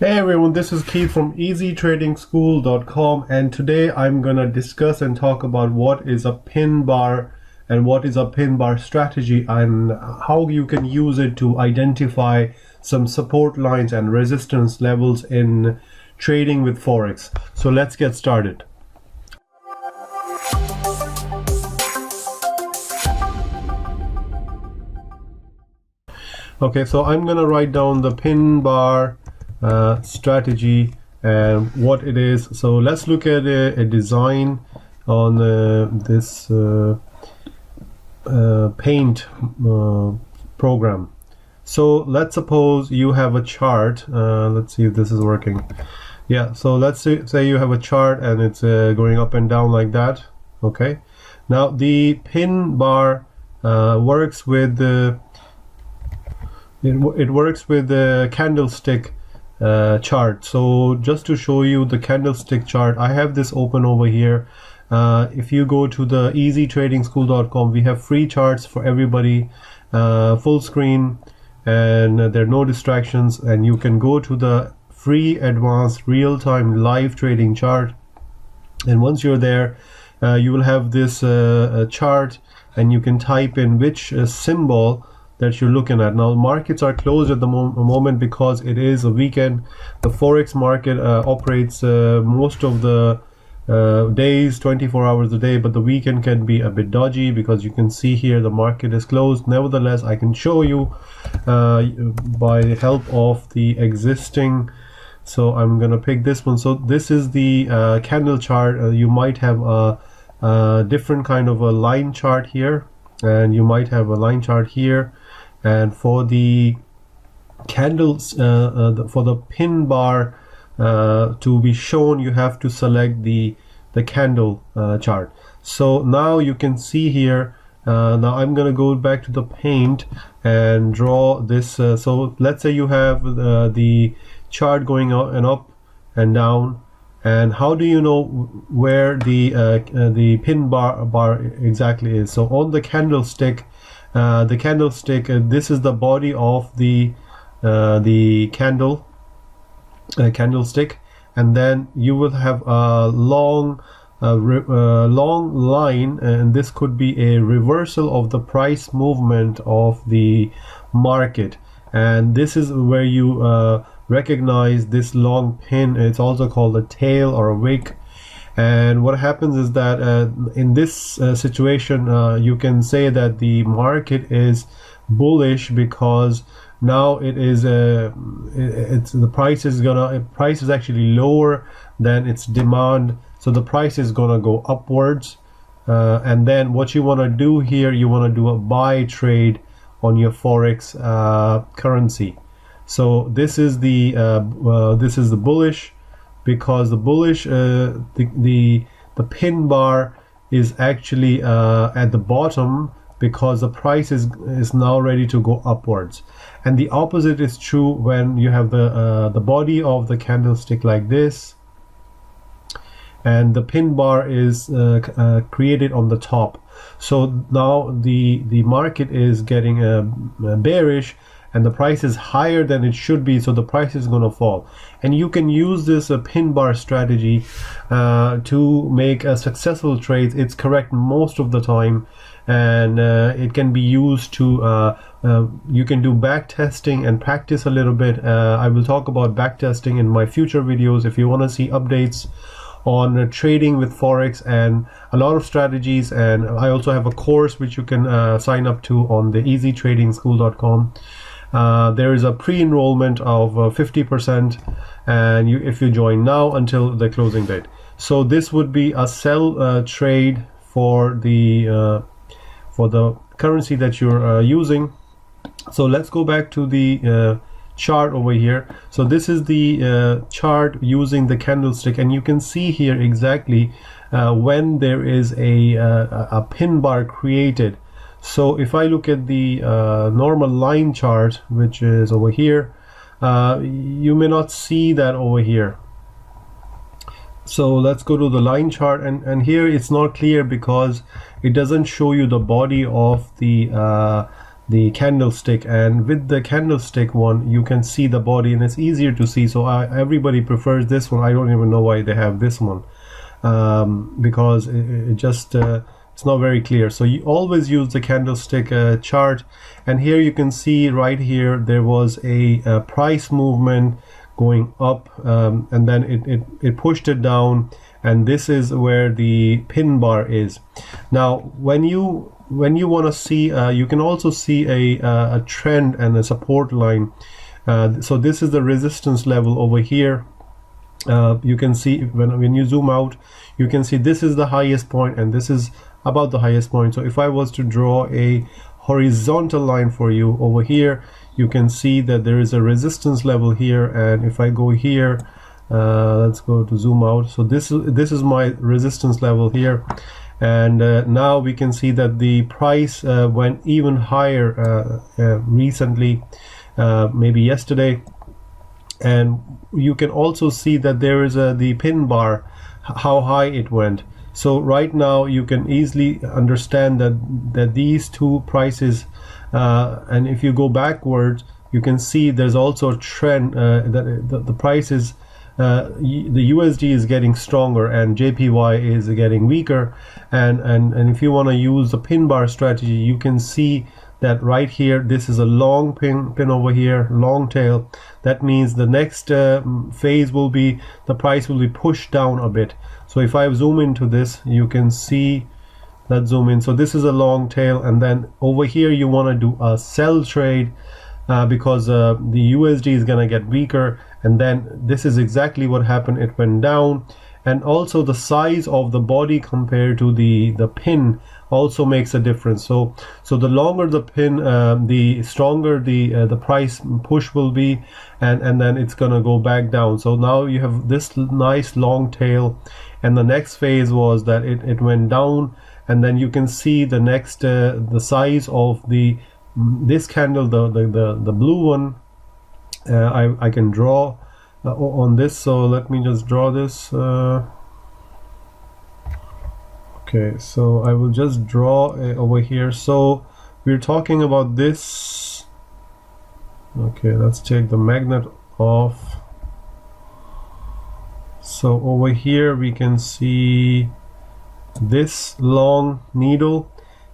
Hey everyone, this is Keith from easytradingschool.com, and today I'm gonna discuss and talk about what is a pin bar and what is a pin bar strategy and how you can use it to identify some support lines and resistance levels in trading with Forex. So let's get started. Okay, so I'm gonna write down the pin bar strategy and what it is. So let's look at a design on this paint program. So let's suppose you have a chart. Let's see if this is working. Yeah, so let's say you have a chart and it's going up and down like that. Okay, now the pin bar works with it works with the candlestick chart. So just to show you the candlestick chart, I have this open over here. If you go to the easytradingschool.com, we have free charts for everybody, full screen, and there are no distractions, and you can go to the free advanced real-time live trading chart, and once you're there, you will have this chart, and you can type in which symbol that you're looking at. Now markets are closed at the moment because it is a weekend. The Forex market operates most of the days 24 hours a day, but the weekend can be a bit dodgy because you can see here the market is closed. Nevertheless, I can show you by the help of the existing. So I'm gonna pick this one. So this is the candle chart. You might have a different kind of a line chart here, and you might have a line chart here. And for the candles, for the pin bar to be shown, you have to select the candle chart. So now you can see here. Now I'm going to go back to the paint and draw this. So let's say you have the chart going up and down. And how do you know where the pin bar exactly is? So on the candlestick. This is the body of the candlestick, and then you will have a long line, and this could be a reversal of the price movement of the market, and this is where you recognize this long pin. It's also called a tail or a wick. And what happens is that in this situation, you can say that the market is bullish because now it is the price is actually lower than its demand, so the price is gonna go upwards. And then what you want to do here, you want to do a buy trade on your Forex currency. So this is the bullish, because the bullish the pin bar is actually at the bottom because the price is now ready to go upwards. And the opposite is true when you have the body of the candlestick like this, and the pin bar is created on the top. So now the market is getting bearish, and the price is higher than it should be, so the price is going to fall. And you can use this pin bar strategy to make successful trades. It's correct most of the time, and it can be used to you can do back testing and practice a little bit. I will talk about back testing in my future videos if you want to see updates on trading with Forex and a lot of strategies. And I also have a course which you can sign up to on the easytradingschool.com. There is a pre-enrollment of 50%, and if you join now until the closing date. So this would be a sell trade for the currency that you're using. So let's go back to the chart over here. So this is the chart using the candlestick, and you can see here exactly when there is a pin bar created. So if I look at the normal line chart, which is over here, you may not see that over here. So let's go to the line chart, and here it's not clear because it doesn't show you the body of the the candlestick, and with the candlestick one you can see the body and it's easier to see. So everybody prefers this one. I don't even know why they have this one, because it just it's not very clear. So you always use the candlestick chart, and here you can see right here there was a price movement going up, and then it pushed it down, and this is where the pin bar is. Now when you want to see, you can also see a trend and a support line. So this is the resistance level over here. You can see when you zoom out, you can see this is the highest point and this is about the highest point. So if I was to draw a horizontal line for you over here, you can see that there is a resistance level here, and if I go here, let's go to zoom out. So this is my resistance level here, and now we can see that the price went even higher recently, maybe yesterday, and you can also see that there is the pin bar, how high it went. So right now you can easily understand that these two prices, and if you go backwards, you can see there's also a trend that the prices, the USD is getting stronger and JPY is getting weaker, and if you want to use the pin bar strategy, you can see that right here this is a long pin over here, long tail. That means the next phase will be, the price will be pushed down a bit. So if I zoom into this, you can see, let's zoom in. So this is a long tail, and then over here you want to do a sell trade because the USD is gonna get weaker, and then this is exactly what happened. It went down, and also the size of the body compared to the pin also makes a difference. So the longer the pin, the stronger the price push will be, and then it's gonna go back down. So now you have this nice long tail, and the next phase was that it went down, and then you can see the next the size of this candle, the blue one. I can draw on this, so let me just draw this. Okay, so I will just draw over here. So we're talking about this. Okay, let's take the magnet off. So over here we can see this long needle,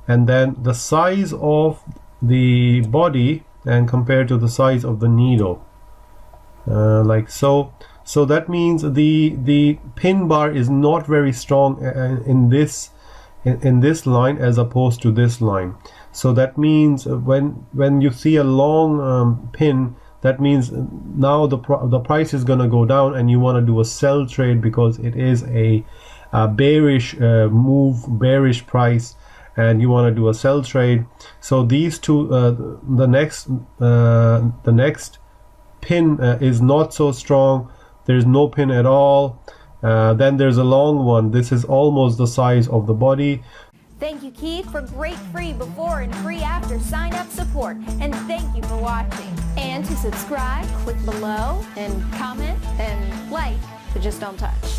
and then the size of the body and compared to the size of the needle, like so. So that means the pin bar is not very strong in this line as opposed to this line. So that means when you see a long pin, that means now the price is going to go down, and you want to do a sell trade because it is a bearish move, bearish price, and you want to do a sell trade. So these two, the next pin is not so strong. There's no pin at all. Then there's a long one. This is almost the size of the body. Thank you, Keith, for great free before and free after sign up support. And thank you for watching. And to subscribe, click below and comment and like, but just don't touch.